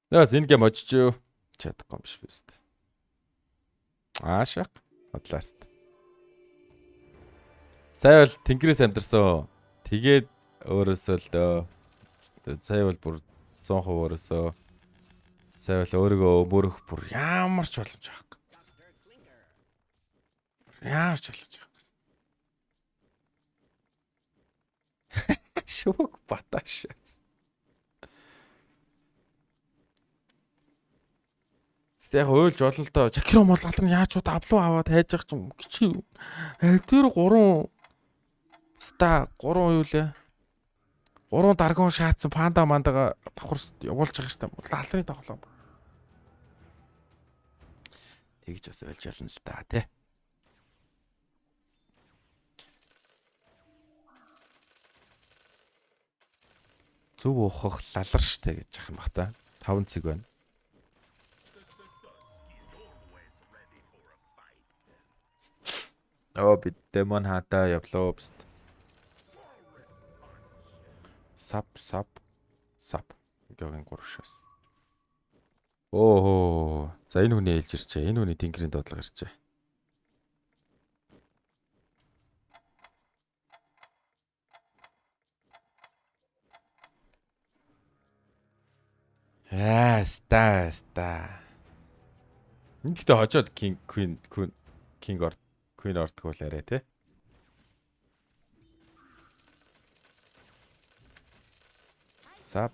Яас энэ гэм очиж чадахгүй юм биш биз дээ. Аашаа. Атласт. Сая бол тэнгэрээс амьдэрсэн. Тэгээд өөрөөсөө л дөө. Сая бол бүр 100% өөрөөсөө. Сая бол өөрийгөө мөрөх бүр ямар ч боломж байхгүй. Ямар ч боломж байхгүй. Шүүг баташ. Яг уйлж болно л доо. Чакиро молгол нь яаж чууд авлуу аваад хайж явах юм чи. Тэр 3 ста 3 юу лээ. 3 даргон шаацсан панда мандага давхар явуулж байгаа штэ. Лалрын тоглоом. Тэгж бас ойлж ялна л та тий. Зүв ухах лалар штэ гэж яах юм бах та. 5 цэг байна. Би демон хатаа явлаа бст. Сап. Гёгийн 3 шас. Оо. За энэ хүний ээлж ирчээ. Энэ хүний тэнгэрийн дуудлага ирчээ. Ста. Энд гэхдээ хожоод King Queen ордгоо л арай тий. Сап.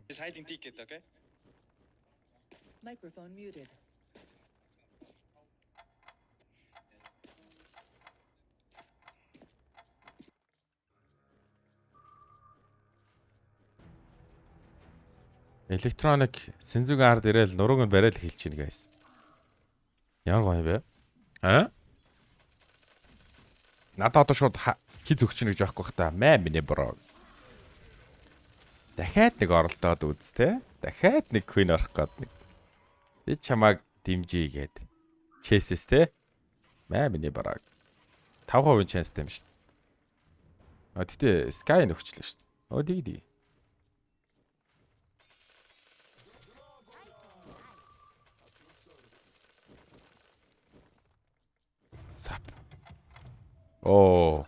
Just hiding ticket, okay? Microphone muted. Electronic Сензугийн ард ирээл нурууг нь барайл хэлж чинь guys. Ямар гоё юм бэ? Надад одоо шууд хиз өгчнө гэж байхгүй хта. Маа минь бро. Дахиад нэг оролдоод үз тэ. Дахиад нэг Queen орох гээд нэг. Би чамааг дэмжиж гээд. Chess тэ. Маа минь бро. 5% chance юм шүү дээ. Тэгтээ Sky нөхчлөө шүү дээ. Дий. Сап. Оо.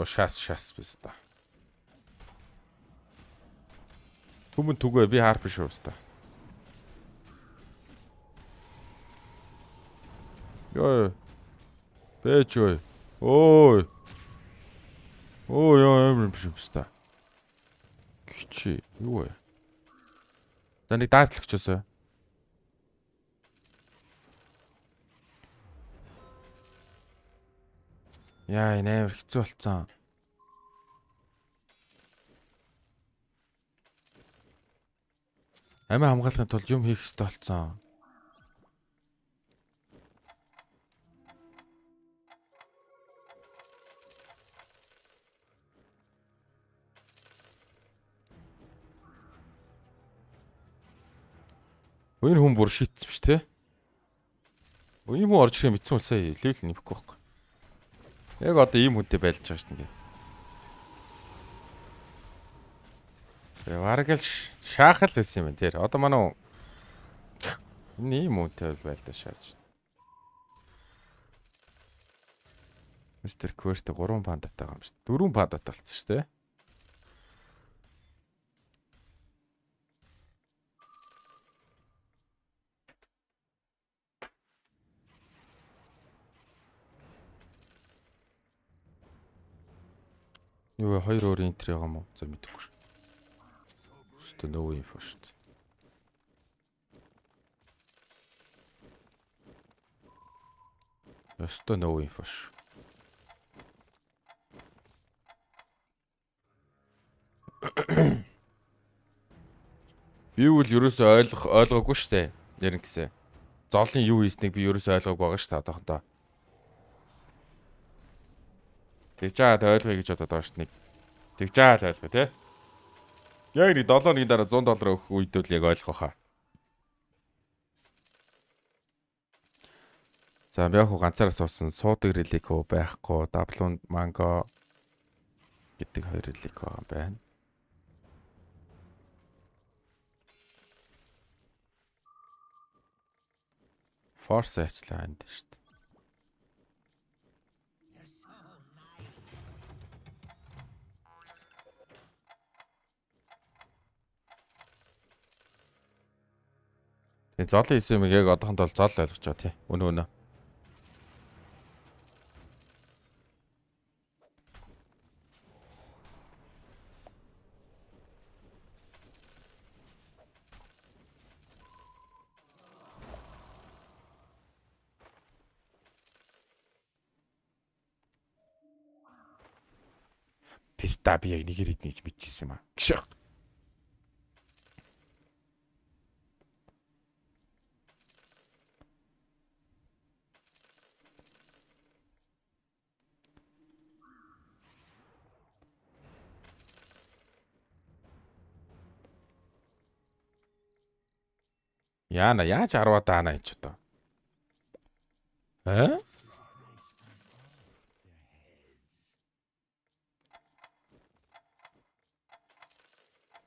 Шас биз та. Түмэн түгөө би харп шүү биз та. Ёо. Бэж ой. Ой. Оо яа юм биш та. Кичи юу вэ? За нэг даацлагчоосоо. Яа энэ амар хэцүү болцсон. Амиа хамгаалахын тулд юм хийх хэрэгтэй болцсон. Энэ хүн бүр шитс биш те. Энэ хүн орж ирэх мэдсэн улсаа левел нэмэхгүй байхгүй. Яг одоо ийм хүнтэй байлж байгаа шүү дээ. Бараг л шаахал байсан юм байна тэр. Одоо манай энэ ийм хүнтэй байлдаа шааж. Мистер Квест 3 пандатай байгаа юм шүү. 4 пандатай болсон шүү дээ. Юу 2 өөр энтри байгаа юм уу? За мэдэхгүй шүү. Шүү дээ нөө инфо шүү дээ. Өстө нөө инфо шүү. Би үл ерөөсөө ойлгоогүй штэ. Ярин гэсэн. Зоолын юу хийснийг би ерөөсөө ойлгоогүй байгаа штэ одоохондоо. Тэгж жаад ойлгоё гэж бодоод байгаа штэ нэг. Тэгж жаал ойлгоё те. Яг нэг 7 өдрийн дараа $100 өгөх үед л яг ойлгох хаа. За яг хуу ганцаараа суусан суудаг релико байхгүй, даблон манго гэдэг 2 релико байна. Force ажиллаа энд шүү дээ. Тэгээ зоолын эсэмийг яг одоохондоо зол ойлгож байгаа тий. Өнөө. Писта би яг нэгээр идэх гэж мэдчихсэн юм аа. Гшээ. Яна яаж 10 даана гэж одоо.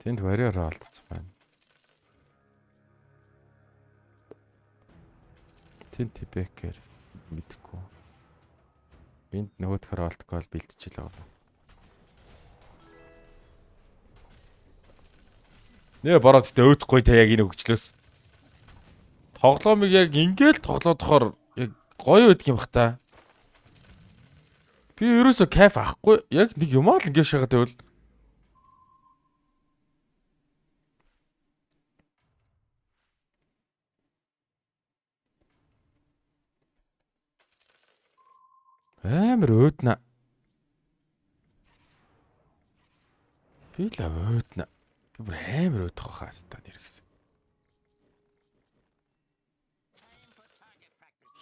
Тэнд вариор алдсан байна. Тэнд тибекер мэдхгүй. Энд нөгөөдхөр олдгол бэлтчихэл байгаа. Нэ бороод тэ өөдөхгүй та яг энэ хөгжлөөс. Тоглоомыг яг ингээл тоглоодохоор яг гоё байдаг юм бах та. Би ерөөсөө кайф авахгүй. Яг нэг юм аа л ингээд шагаад байвал. Амар өөднө. Би л өөднө. Би бүр амар өөдөх хааста нэр гэсэн.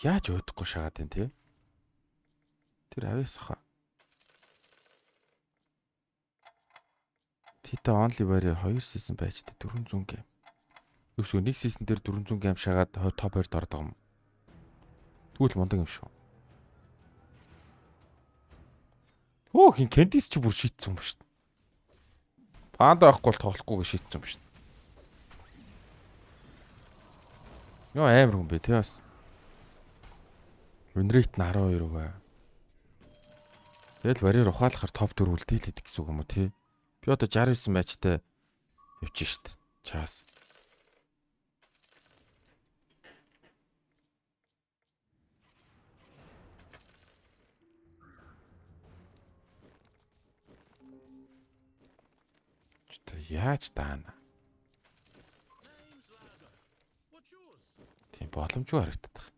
Яаж өөдөхгүй шагаад байна те? Тэр авьяас хаа. Tita Only Warrior 2 season байжтэй 400 гейм. Юусгүй нэг season дээр 400 гейм шагаад топ 2-д ордог юм. Тэгвэл мундаг юм шүү. Оо хин Candice ч бүр шийтсэн юм шүү. Панда байхгүй бол тоглохгүй гэж шийтсэн юм шүү. Йоо амар хүн бэ тий бас. Win rate нь 12%. Тэгэл Warrior ухаалахаар топ 4 үлдээл идэх гэсэн үг юм уу тий? Би одоо 69 матчтай явчих шүү дээ. Чаас. Яаж даана? Тийм боломжгүй харагдаад байна.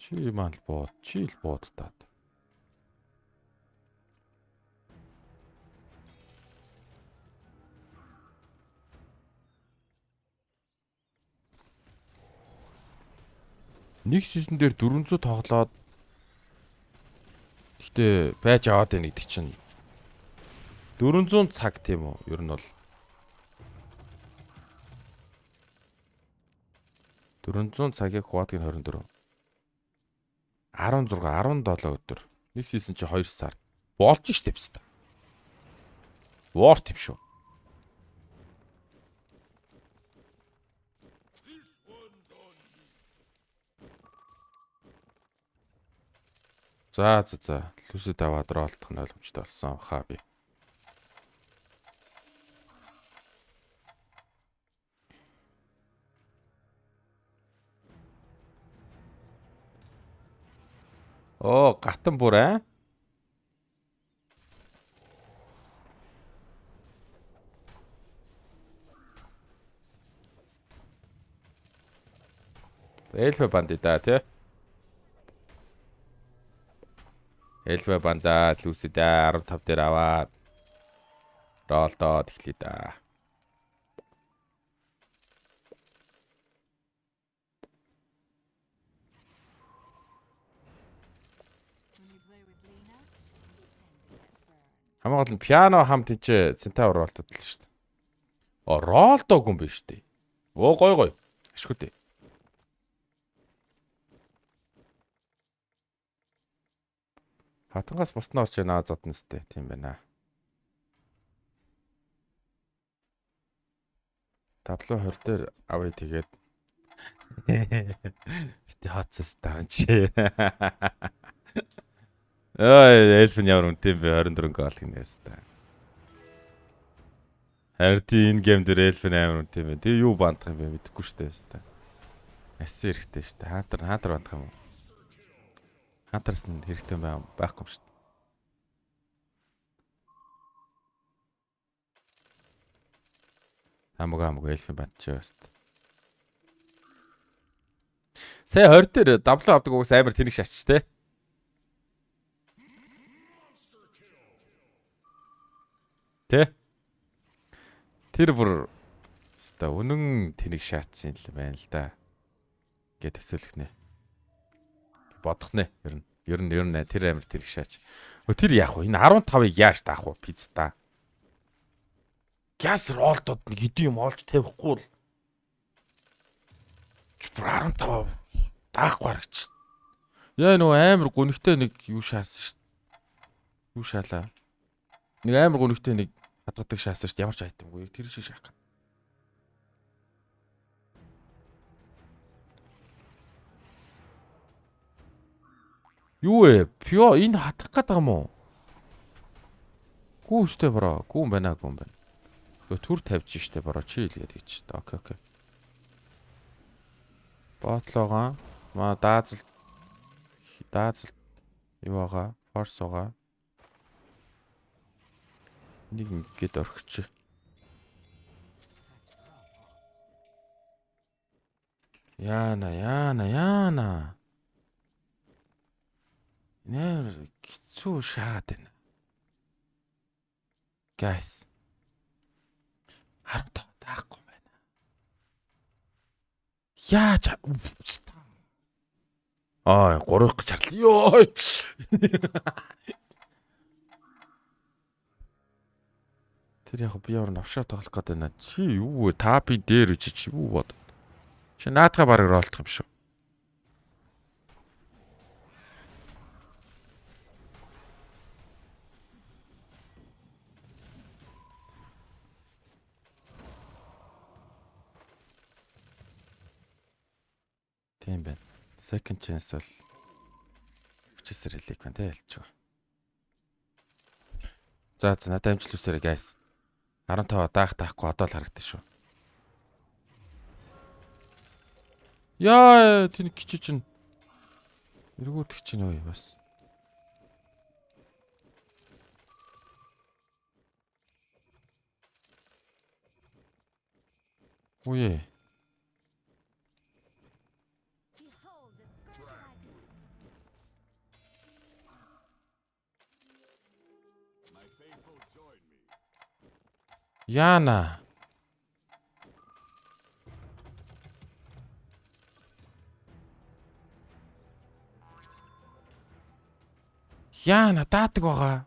Чи маань л бод, чи л бодтаад. Нэг сизон дээр 400 тоглоод гэхдээ байж аваад байна гэдэг чинь 400 цаг тийм үү? Ер нь бол 400 цагийг хуваадгийг 24 16 17 өдөр. Нэг сизон чи 2 сар. Болж штеп хэвчээ. Вор тийм шүү. За. Лүсэд аваад ролдох нь ойлгомжтой болсон хаа би. Оо, гатан бүр аа. Эльфэ бандита тий. Эльфэ банда лүсэдэ 15 дээр аваад Ролдоод эхлэе да. Хамгийн гол нь пиано хамт тийч центавр ролдод л шүү дээ. Ролдог юм биш үү? Гой. Ашгүй дээ. Хатангаас бусна орч яана зодно сте тийм байна. Табло 20 дээр авъя тэгээд. Тэ хатсас таанч. Эльфэн ямар үнэтэй бэ? 24 гол гинээс та. Харин энэ гейм дээр эльфэн амар үнэтэй бэ? Тэг юу бандах юм бэ? Мэдэхгүй шүү дээ та. Ассан хэрэгтэй шүү дээ. Хаантар бандах юм уу? Хантарс нь хэрэгтэй байхгүй юм шүү дээ. Амгаа эльфэн бандчихваа шүү дээ. Сая 20 дээр дабло авдаг уус амар тэнэг шатч те. Тэ? Тэр бүр ста үнэн тэнэг шаатсан юм байна л да. Гэ төсөөлөх нэ. Бодох нэ. Ер нь тэр амир тэнэг шаач. Тэр яах вэ? Энэ 15-ыг яаж таах вэ? Пицца. Газ ролдод нэг хэдийн юм олж тавихгүй л. Бүр 15 даахгүй харагч. Яа нөө амир гүнхтэй нэг юу шаасан шүү дээ. Юу шаалаа. Нэг амар гүнхтэй нэг хадгадаг шаасан шүү дээ. Ямар ч айтамгүй. Тэр шиг шаах. Юу вэ? Пио энэ хатах гээд байгаа юм уу? Гүү штэ бро. Гүү юм байна. Төр тавьж штэ бро. Чи хэлгээд гэж. Окей. Ботлогоо даазал юу байгаа? Форс байгаа. Нэг ингээд орхич. Яана. Нэр хэцүү шаад байна. Guys. Харагдаа таахгүй байна. Яаж 3 гэж харлаа. Йоо. Тэр яг би өөр навшаа тоглох гээд байна. Чи юу вэ? Та би дээр чи юу бод. Чи наадхаа бараг ролдох юм шүү. Тийм байна. Second chance бол хүчээр хэлэх байна те ялч. За надад амжилт үсэрэй guys. 15 даахгүй одоо л харагдсан шүү. Яа тэн кичи чинь эргүүлэх чинь ой бас. Үе. Яна. Яна даадаг байгаа.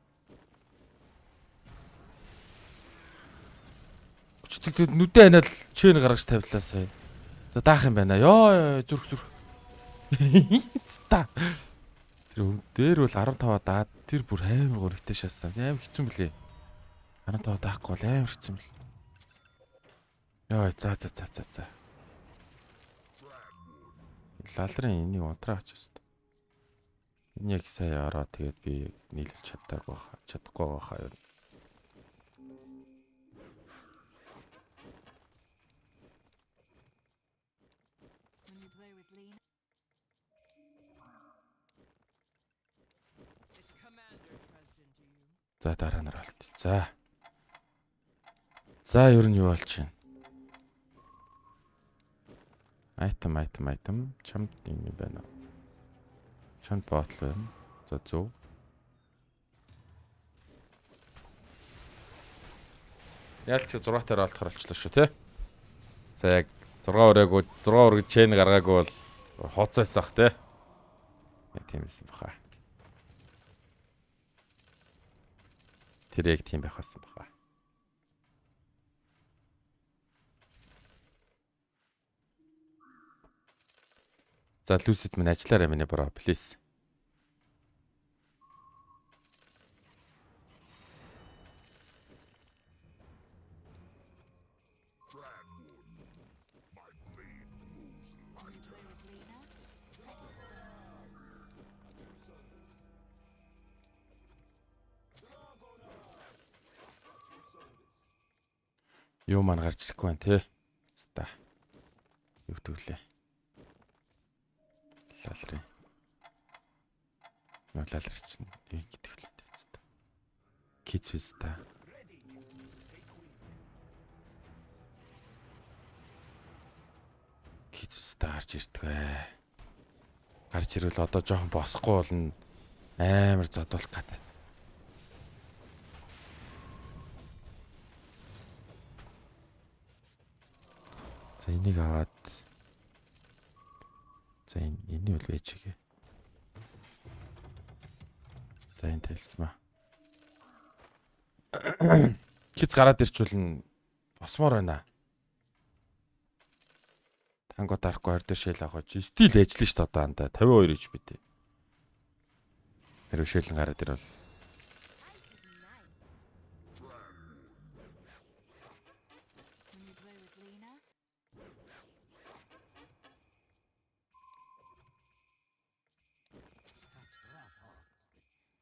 Өчтөд нүдэ ханаад чэйн гаргаж тавилаа сая. За даах юм байна. Ёо зүрх. Ста. Тэр дээр бол 15 даад тэр бүр амар гөрөгтэй шаасан. Амар хэцүү мөлий. 15 даахгүй бол амар хэцүү мэл. Ёо за. Лалрын энийг унтраач өст. Энэ яг сая ороо тэгээд би нийлүүлж чадахгүй байхаа юу. За дараа нь ролт. За ер нь юу болж байна? Айтем чамд юм байна. Чамд ботл байна. За зөв. Яаль ч 6 таар олдохор болчлоо шүү те. За яг 6 өрөөг чэйн гаргаагүй бол хооцоосах те. Яг тийм байсан баха. Тэр яг тийм байх байсан баха. За Lucid минь ажиллаарай миний бро, please. Юу маань гарч ирэхгүй байна те. Ста. Юу гэвлээ. Лалрын. Лалрын чинь яг гэдэг л дээ ста. Кицвис та. Кицвис та гарч ирдэг бай. Гарч ирвэл одоо жоохон босхгүй болно. Амар зодуулах гэдэг. За энийг аваад за энэ үл вэжгээ. За энэ талсмаа. Хиц гараад ирчүүл нь босмоор байна. Танго дарахгүй 20 шил авах. Стил ажиллана шүү дээ одоо анда 52 ич бит. Тэр шилэн гараад ирвэл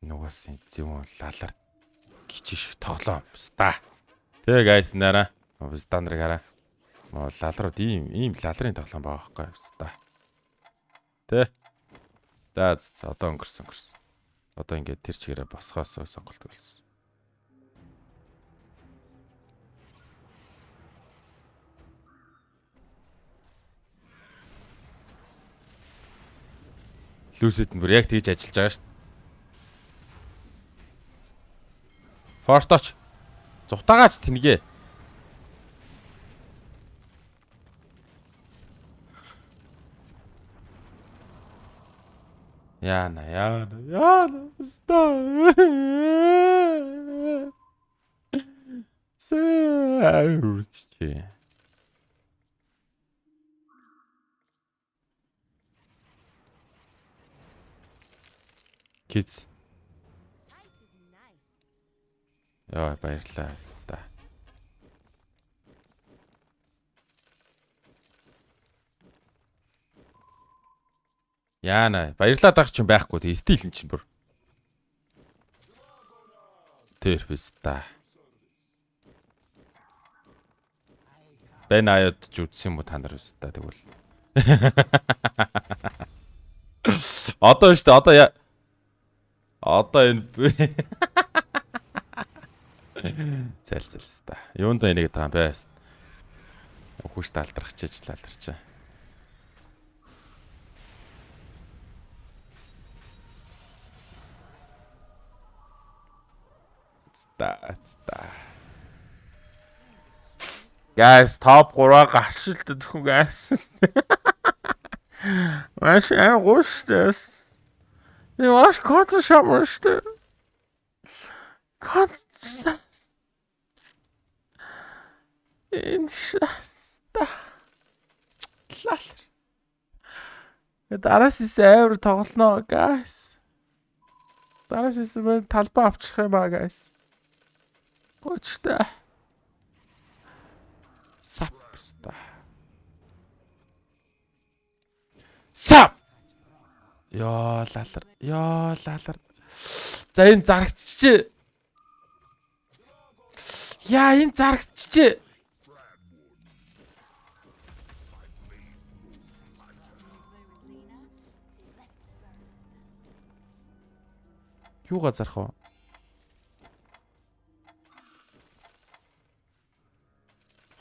нугас зүүн лалар гिचиш тоглоом ста. Тэгээ гайс нараа стандарыг хараа. Лалрууд ийм лалрын тоглоом байгаа байхгүй ста. Тэ. За одоо өнгөрсөн. Одоо ингээд тэр чигээрээ босхоос сонголт болсон. Lucid нь бүр яг тэгж ажиллаж байгаа шүү. Форсточ. Зутагаач тэнгээ. Яна. Стой. Сэрчи. Kids. Яа баярлаа та. Яана баярлаад байгаа ч юм байхгүй тий стил эн чинь бүр. Тэр биш та. Бэн аяад ч үтсэн юм уу та нар биш та тэгвэл. Одоо шүү дээ одоо энэ зэлзэлс та. Юунд энийг таам байс. Хүүш талдрах чижилаларч. Ста. Guys, топ 3 гаршилт дөхөн guys. Маш гуйштэс. Юу аш кот шамштэй. Кот Иншаста. Лал. Дараас исээр тоглоно guys. Дараас исээр талбай авчих юм аа guys. Гочтой. Сапста. Сап. Яа лалар. За энэ зарагччээ. Яа энэ зарагччээ. Юугаа зарах вэ?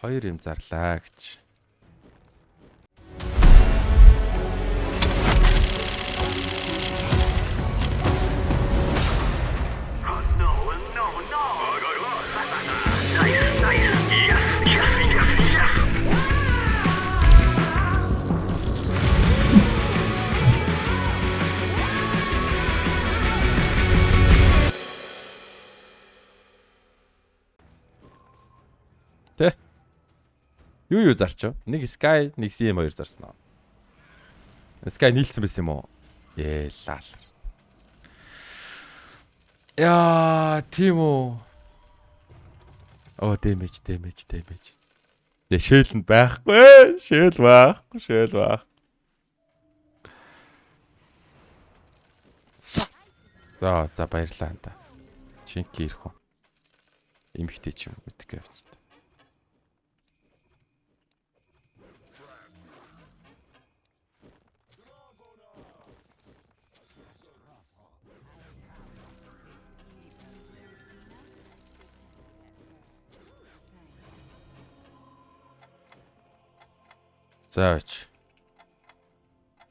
Хоёр юм зарлаа гэж. No. Тэ. Юу зарчив? Нэг Sky, нэг CM2 зарсан аа. Sky нийлсэн байсан юм уу? Лаал. Яа, тийм үү. Damage. Шээл нь байхгүй. Шээл байх. За баярлаа энэ. Шинки ирэх үү. Имхтэй ч юм гэдэг явц. Заавч.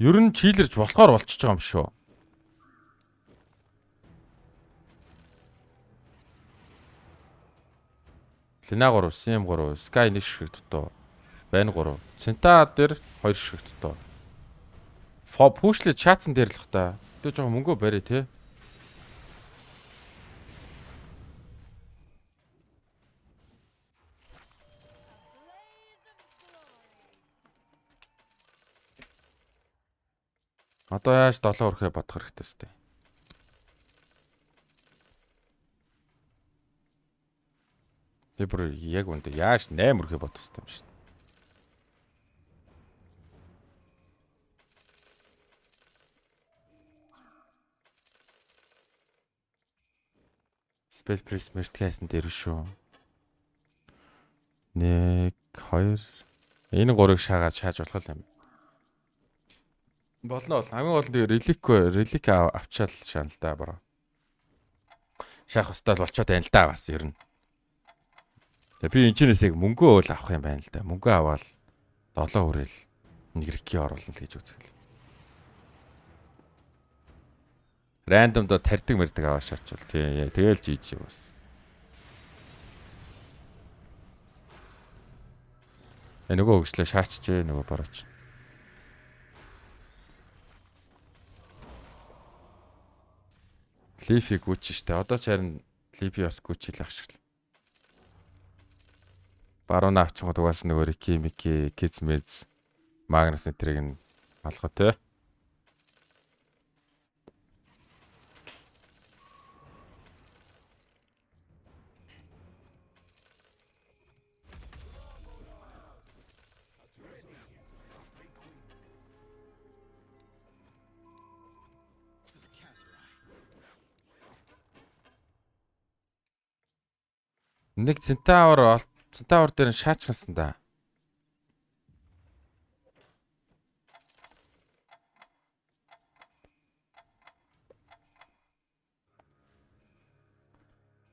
Ер нь чийлэрж болохоор болчихж байгаа юм шүү. Лина 3, CM 3, Sky 1 шиг дутуу. Байн 3. Цента дээр 2 шиг дутуу. Пүүшлээ чаатсан дээр л хта. Тэ жоохон мөнгө барь тий. Одоо яаж 7 өрхөө бодох хэрэгтэй сте. Би бүр яг үнэ яаж 8 өрхөө бодох хэрэгтэй юм шиг. Spell Priest Mertcast дээр шүү. 1 2 энэ 3-ыг шааж болох юм. Болно бол хамгийн гол нь релик авчаал шаана л да бараа. Шаах хөстөл болчоод байна л да бас ер нь. Тэгээ би энэчнээс яг мөнгөө өөл авах юм байна л да. Мөнгөө аваад 7 хүрээл нэг рики оруулна л гэж үзвэл. Рандомдоо тарьдаг аваад шаачвал тий. Тэгээл жийж бас. Нөгөө хөгжлөө шаачжээ нөгөө бараач. Лифи гүч штэ. Одоо ч харин Лифи бас гүчил ах шиг л. Баруун авчихгод угаас нөгөө Мики, Кизмез, Магнус энтрийг нь алгаа те. Нэг Центавр дээр нь шаачсан да.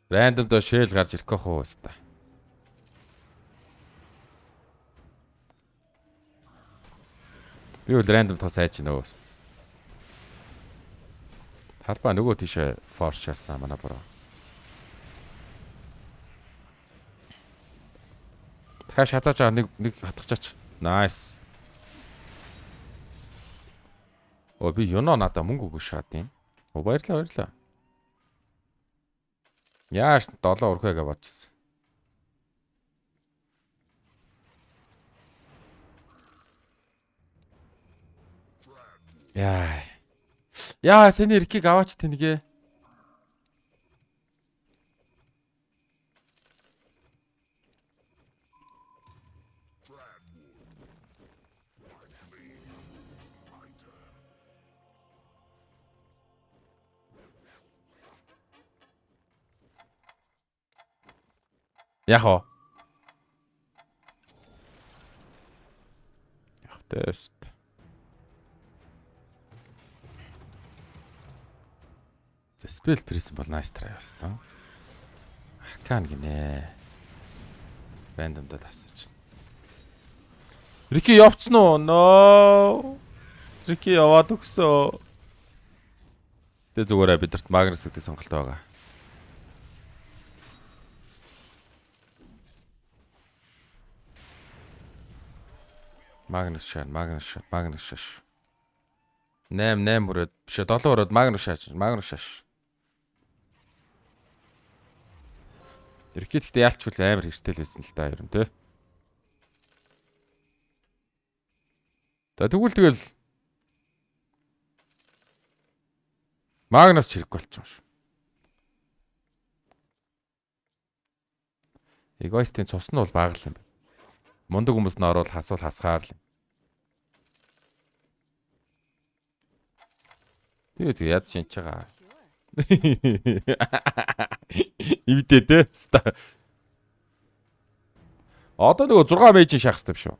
Рандомдоо шээл гарч ирэх гэх үү өста. Би бол рандом тос айж нөө өста. Талбай нөгөө тийшээ форс шаасан манай бороо. Дахиад шатаач нэг хатгачаач. Nice. Би юунаа надаа мөнгө өгөх шат юм. Баярлаа. Яаш 7 өрхөөгээ бодчихсон. Яа, сэний рикийг аваач тэнэгээ. Яхоо. Тест. Spell Priest бол nice try болсон. Аркан гинэ. Рандомдаа тасаач. Рики явцсан уу? No. Рики яваад өгсөө. Тэ зүгээрээ бидэрт Магнус гэдэг сонголт байгаа. Магнус шаа. 8 өрөөд биш 7 өрөөд Магнус шааш. Ерхэд ихтэй яалчгүй амар хэртэл байсан л та ер нь тий. За тэгвэл Магнус чирэг болчих юм шүү. Эгоистийн цус нь бол бага л юм байна. Мундаг хүмүүс нь орвол хасгаар л юм. Тэгээд яд шинж байгаа. Ивдээ те. Одоо нөгөө 6 мэйжийн шахах хэрэгтэй шүү.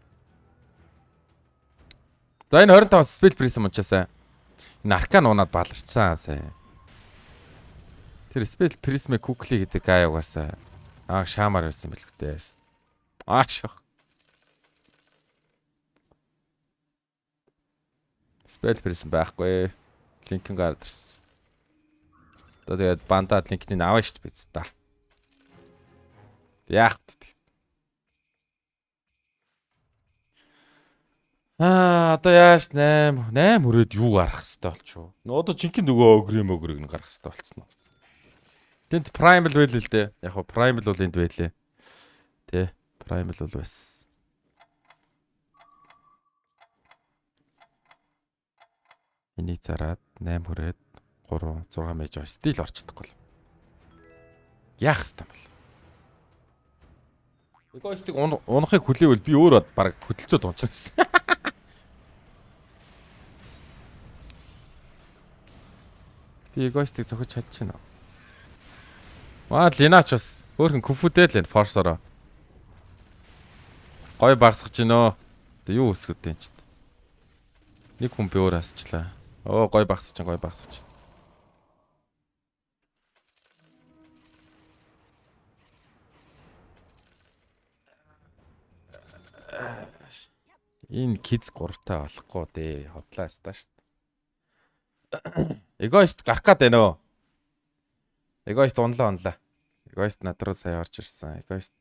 За энэ 25 спел призм унчаасаа. Энэ аркан унаад баларчсан сайн. Тэр спел призмэ кукли гэдэг гай угаасаа шаамаар байсан бэл үтэй. Шах. Спел призм байхгүй. Линкэн гарч. Одоо тэгээд бандад линкнийг аваа шүү дээ биз та. Яах вэ? Одоо яаш 8 хүрээд юу гарах хэвээр болчихоо. Одоо жинхэнэ нөгөө өгрийг нь гарах хэвээр болцсон. Тэнд primal байл л дээ. Яг хоо primal бол энд байлээ. Тэ primal бол байсан. Энийг зараад 8 хүрээд 3 6 мэж стил орчихдохгүй л. Яах хэвээр бол. Эгоистик унахыг хүлээвэл би өөрөө баг хөдөлцөөд унчихсан. Би эгоистик зохиж чадчихна. Линач бас өөрхөн күфүдэл энэ форсороо. Гой багсгаж гинөө. Тэ юу өсгөд энэ ч. Нэг хүн би өөр асчлаа. Гой багсгаж. Энэ киз 3-таа болохгүй дээ. Хотлаа стаа шүү дээ. Эгоист гарах гээд байна өө. Эгоист унлаа. Эгоист над руу сая орж ирсэн. Эгоист.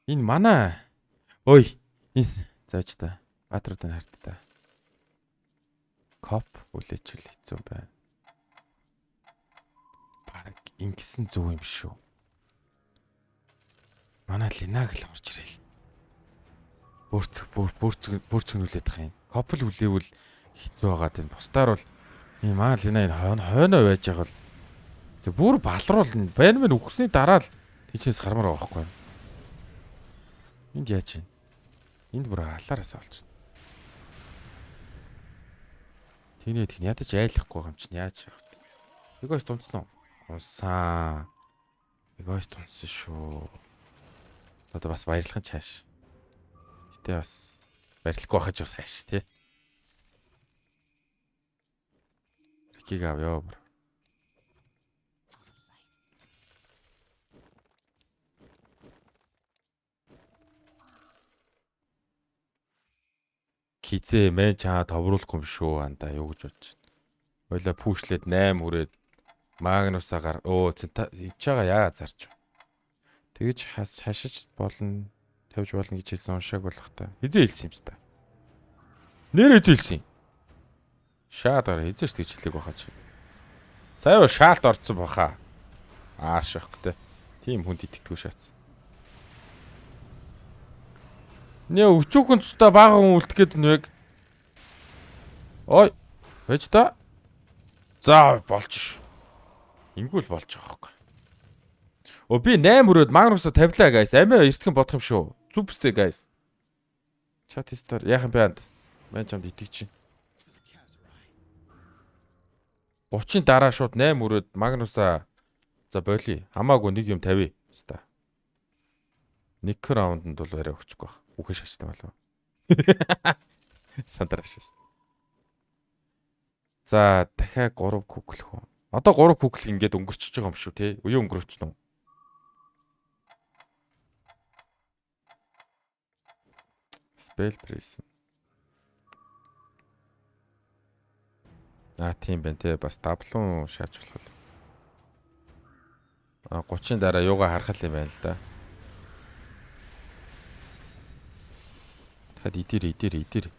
Энэ манай. Ой. Энэ зааж та. Баатруудын харт та. Коп үлээчүүл хэцүү байна. Бараг ингэсэн зүг юм шүү. Манай Линаг л орж ирэл. Бүрцгнүүлээд тах юм. Копл үлээвэл хэцүү байгаа тийм. Бусдаар бол ийм Лина энэ хойноо байж байгаа бол тэг бүр балруулна. Байна мэн өгсөний дараа л тийчээс гармаар байгаа байхгүй. Энд яаж вэ? Энд бүр алаараас олж. Тэнийг ядаж айлахгүй юм чинь яаж яах вэ? Эгоист унтсан уу? Унсан. Эгоист унсан шүү. Одоо бас баярлахын чааш. Тэ бас барилахгүй байхаж бас хайш тий. Рикиг авъя. Хизээ мэн чаа товруулахгүй юм шүү анда юу гэж бодож байна. Хойлоо пүүшлээд 8 хүрээд Магнусаа хийж байгаа яа зарч. Тэгэж хашиж болно. Тавьж болно гэж хэлсэн уншааг болох та. Хизээ хэлсэн юм ста. Нэр хэлсэн. Шаад ороо хизээш тэгж хэлээг байхаа чи. Сая шаалт орцсон баха. Шах гэдэг. Тийм хүнд итгэдэггүй шаацсан. Нэ өчүүхэн цуста бага хүн үлдэхэд нэвэг. Ой. Байж та. За болч. Ингүүл болж байгаа байхгүй. Би 8 өрөөд Магнусаа тавилаа guys. Амиа эртхэн бодох юм шүү. Зүпстэй guys. Чат стор яахан банд. Мэн чамд итгэж чинь. 30-ын дараа шууд 8 өрөөд Магнусаа за боли. Хамаагүй нэг юм тавь. Ста. Нэг раунданд бол арай өгчихгүй байх. Үхэж шачтай болов. Сандрашээс. За дахиад 3 куклэх үү. Одоо 3 куклэх ингээд өнгөрчихөж байгаа юм шүү те. Үе өнгөрчихсөн үү? Spell prison. Тийм байна те. Бас даблон шааж болох. 30-ын дараа юугаа харах юм байна л да. Тэгэд идэр.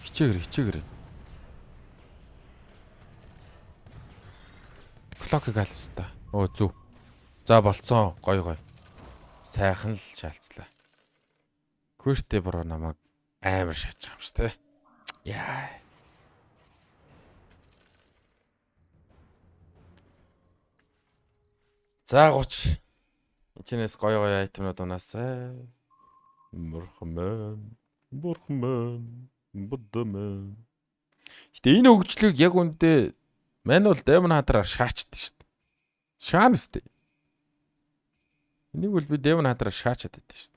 Хичээгэр. Клокийг алста. Зүв. За болцсон. Гоё. Сайхан л шаалцлаа. Квестэ бро намайг амар шатчих юм шүү, тэ. Яа. За 30. Эцнээс гоё айтемнууд унаасаа. Бурхан будмэн. Гэтэ энэ хөгжлийг яг үндэ мануал Demon Hunter-аар шаачдаг шүү дээ. Шаан үстэй. Энийг бол би Demon Hunter-аар шаачаад байдаг шүү дээ.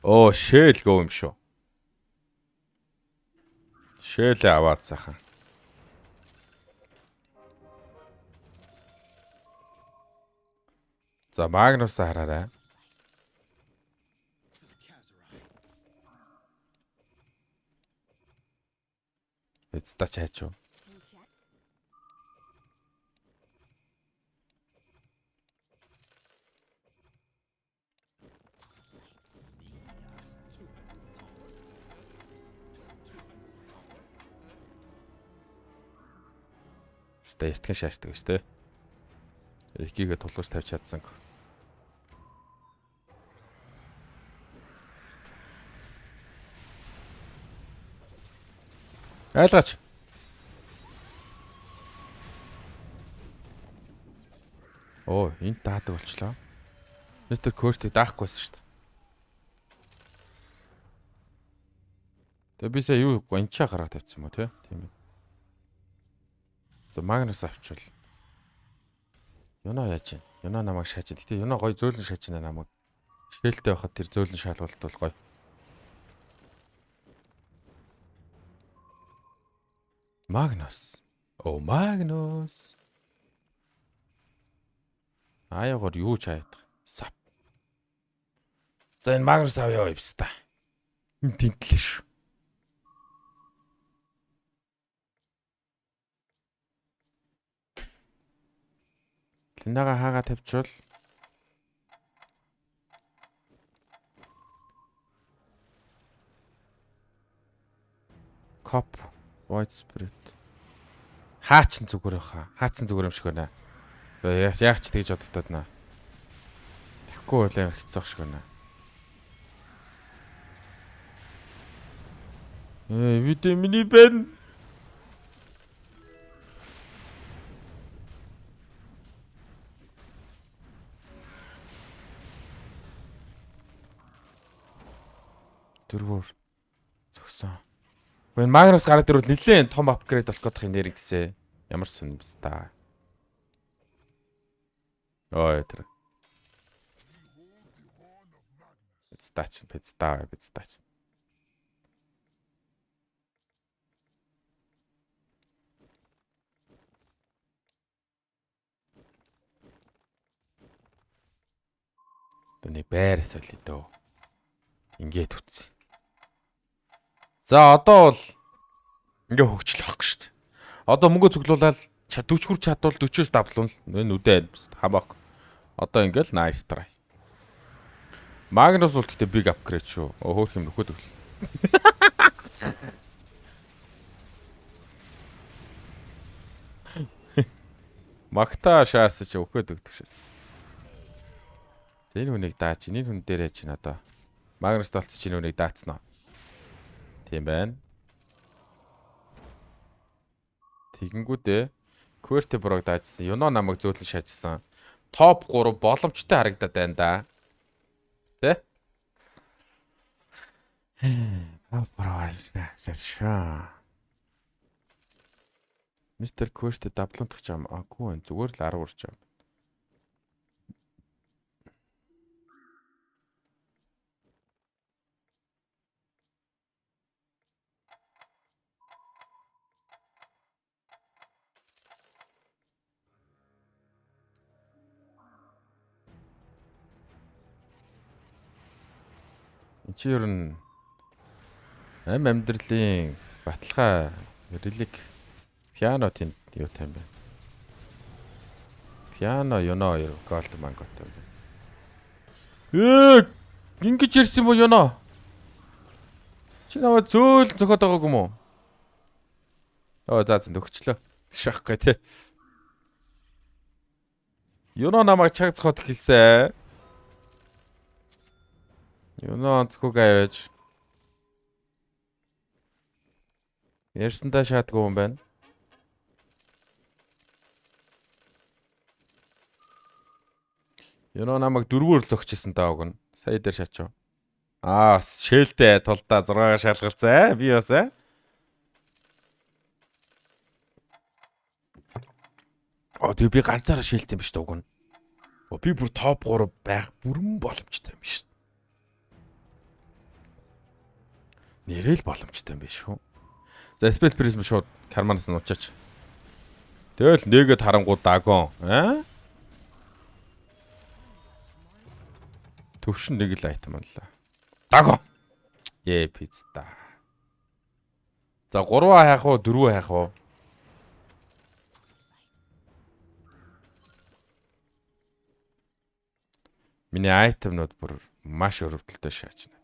Оо, шэл гоо юм шүү. Шэлээ аваад сайхан. За, Магнусаа хараарай. Эцтач хайч юу? Эртгэн шаашдаг шүү дээ. Рикигээ тулгуур тавьж чадсан. Айлгаач. Оо, энд даадаг болчлоо. Мистер Кёрстийг даахгүйсэн шүү дээ. Тэгээ би сая юу гончаа гараад тавьсан юм уу, тийм ээ. За, Магнус авчвал. Юна яаж чинь? Юна намайг шаачаад. Гэтэ Юна гоё зөөлөн шаачна намайг. Шээлтэй байхад тэр зөөлөн шаалгалт бол гоё. Магнус. Оо, Магнус. Аягаар юу ч хаяад. Сап. За, энэ Магнус авъя явста. Энэ тэнтлээ шүү. Тэнэгээ хаагаа тавьчвал Cop White Spirit. Хаачин зүгээр байхаа. Хаацсан зүгээр юм шиг байна. Яг ч тэгж боддод наа. Тэгэхгүй бол амар хэцүү шиг байна. Витамины бэн. Дөрвөр зөксөн. Гүн Магнус гараад ирвэл нэлээд том апгрейд болох гэдэг юм нэр гисэн. Ямар сонирмс та. Ой тэр. Пэцтач. Тэний байрс олё дөө. Ингээд үтсэн. За одоо бол ингээ хөгжлөх байхгүй шүү дээ. Одоо мөнгө цуглуулаад 40 хүрч чадвал 40-оос давлуул энэ үдэ хамаахгүй. Одоо ингээл nice try. Магнус бол гэхдээ big upgrade шүү. Хөөх юм нөхөд өглөө. Магтаа шаасч өгөхөд өгдөг шээс. За энэ хүнийг даач. Энэ хүн дээр яж чинь одоо. Магнус толцож энэ хүнийг даацсан уу? Тийм байна. Тэгэнгүүтээ Quest Pro-г даажсан. Юно намайг зөөлөн шаажсан. Топ 3 боломжтой харагдаад байна да. Тэ? Топ Pro шаажсан. Мистер Quest даблонтох юм. Аггүй байна. Зүгээр л 10 урч юм. Чи ер нь Амьдралын баталгаа релик пиано тэнд юу тайм бэ? Пиано юно голд манготой. Ингэж ярьсан юм уу юно? Чи наваа зөөл зөхөд байгаагүй юм уу? За нөхчлөө. Шахахгүй тий. Юно намайг чаг зөхөд хэлсэн. Юно зөхөг аваач. Ярьсандаа шаадгүй юм байна. Юно намайг дөрвөөр л өгчээсэн даа уг нь. Сая дээр шаачаа. Шээлтэй тулдаа 6-аар шалгалцаа. Би бас тэг би ганцаараа шээлтэй юм биш дээ уг нь. Би бүр топ 3 байх бүрэн боломжтой юм биш. Нэрэл боломжтой юм биш шүү. За спел призм шууд карманаас нь уучаач. Тэгэл нэгэд харангууд дагон. Төвшин нэг л айтем анлаа. Дагон. Пизда. За 3 хайх уу 4 хайх уу? Миний айтемнууд бүр маш өрөвдөлтөй шаачна.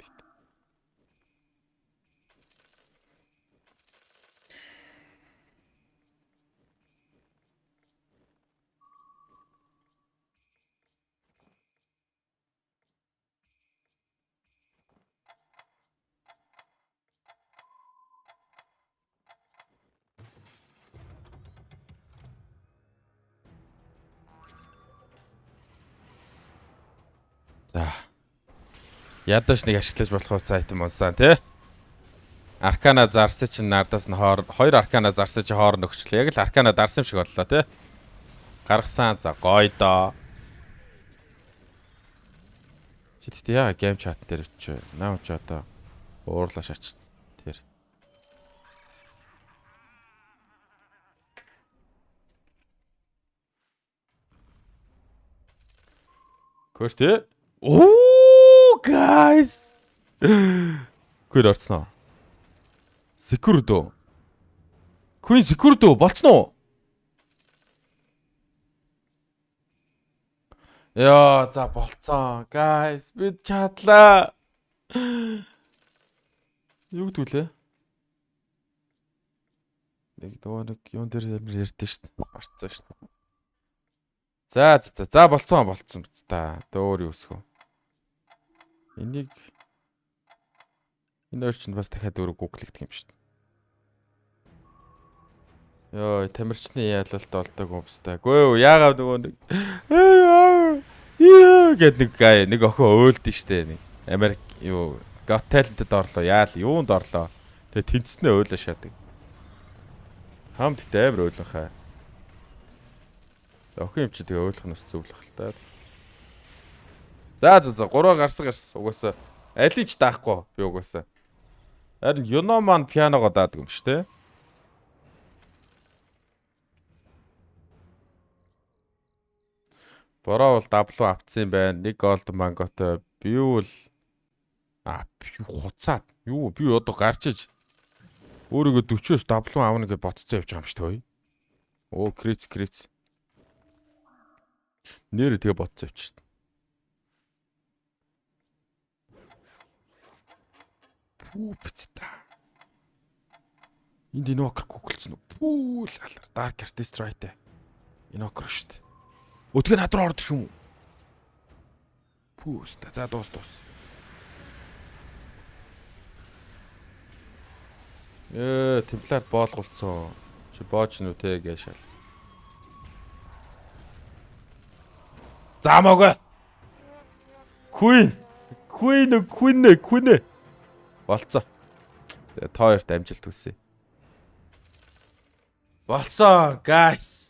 За. Ядаж нэг ашиглаж болох хуцаа айтем унсан тий. Аркана зарсан чинь нардаас нь хоёр аркана зарсан чинь хооронд өгчлээ. Яг л аркана дарсан юм шиг боллоо тий. Гаргасан за гоё доо. Чидтэй яа гейм чат дээр ч наа ч одоо уурлаа шаач тэр. Көштэй. Guys. Гүр орцноо. Секурдо. Queen секурдо болцноо. Яа, за болцсон. Guys, бид чадлаа. Юу гэдгүүлээ? Нэг юун дээр ярьдэн шүү дээ. Орцсон шүү дээ. За болцсон та. Дөөр юу өсгөө. Энэ орчинд бас дахиад өөрөө гуглэгдэх юм шүү дээ. Йоо, тамирчны яалалт олдог юм баста. Гүй яагаад нөгөө нэг охин өөлдөн штэ нэг. Америк юу Got Talent-д орлоо. Юунд орлоо. Тэгээ тэнцснээ өөлөө шаадаг. Хамттай амар өөлөн хаа. Охин юм чи тэгээ өөлөх нас зөвлөх л таа. За 3 гарсан. Угаасаа алиж даахгүй би угаасаа. Харин Юно маань пианогоо даадаг юм шүү те. Бороо бол даблуу авцсан байна. Нэг голд манготой. Би бол би хуцаад. Юу би одоо гарч иж өөрийгөө 40-оос даблуу аавна гэж ботцоо явж байгаа юм шүү те. Криц. Нэр тэгээ ботцоо явчих. Пүүпцта. Энд инокер гуглцсан уу? Пүү л алар. Dark Artist right. Инокер шүү дээ. Өтгөө над руу ордох юм уу? Пүүста. За дуус. Темплард боолгуулцсан. Чи боож нү те гэж шал. Заамаагүй. Queen. Болцоо. Тэгээ тоо хоёрт амжилт хүсье. Болцоо, guys.